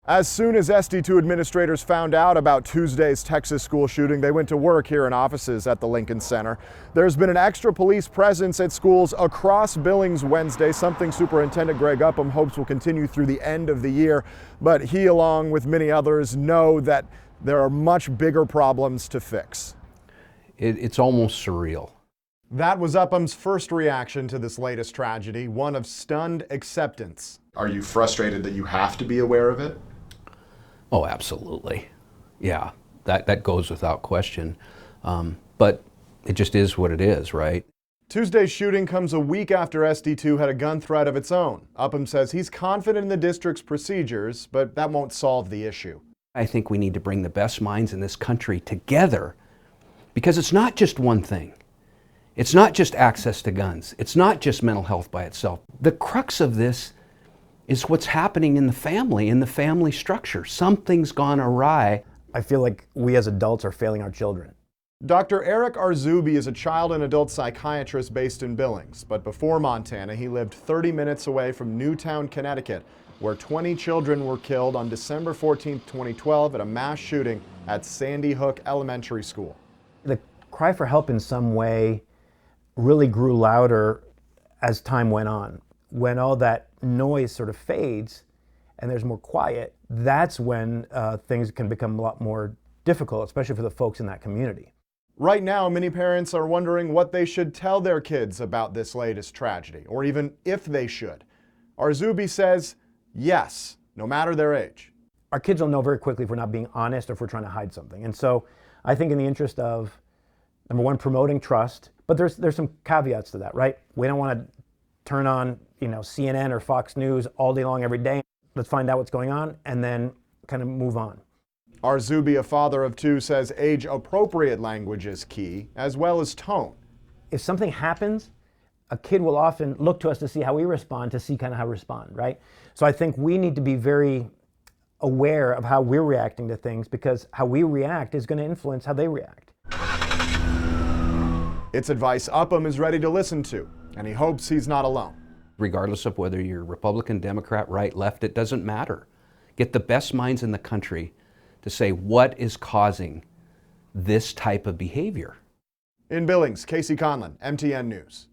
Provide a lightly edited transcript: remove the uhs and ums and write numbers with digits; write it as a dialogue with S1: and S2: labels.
S1: As soon as SD2 administrators found out about Tuesday's Texas school shooting, they went to work here in offices at the Lincoln Center. There's been an extra police presence at schools across Billings Wednesday, something Superintendent Greg Upham hopes will continue through the end of the year. But he, along with many others, know that there are much bigger problems to fix.
S2: It's almost surreal.
S1: That was Upham's first reaction to this latest tragedy, one of stunned acceptance. Are you frustrated that you have to be aware of it?
S2: Oh, absolutely. Yeah, that goes without question. But it just is what it is, right?
S1: Tuesday's shooting comes a week after SD2 had a gun threat of its own. Upham says he's confident in the district's procedures, but that won't solve the issue.
S2: I think we need to bring the best minds in this country together, because it's not just one thing. It's not just access to guns. It's not just mental health by itself. The crux of this is what's happening in the family structure. Something's gone awry.
S3: I feel like we as adults are failing our children.
S1: Dr. Eric Arzubi is a child and adult psychiatrist based in Billings, but before Montana, he lived 30 minutes away from Newtown, Connecticut, where 20 children were killed on December 14, 2012 at a mass shooting at Sandy Hook Elementary School.
S3: The cry for help in some way really grew louder as time went on. When all that noise sort of fades and there's more quiet, that's when things can become a lot more difficult, especially for the folks in that community.
S1: Right now, many parents are wondering what they should tell their kids about this latest tragedy, or even if they should. Arzubi says yes, no matter their age.
S3: Our kids will know very quickly if we're not being honest or if we're trying to hide something. And so I think in the interest of, number one, promoting trust, but there's some caveats to that, right? We don't want to turn on, CNN or Fox News all day long every day. Let's find out what's going on and then kind of move on.
S1: Arzubi, a father of two, says age-appropriate language is key, as well as tone.
S3: If something happens, a kid will often look to us to see how we respond, to see kind of how we respond, right? So I think we need to be very aware of how we're reacting to things, because how we react is going to influence how they react.
S1: It's advice Upham is ready to listen to, and he hopes he's not alone.
S2: Regardless of whether you're Republican, Democrat, right, left, it doesn't matter. Get the best minds in the country to say what is causing this type of behavior.
S1: In Billings, Casey Conlon, MTN News.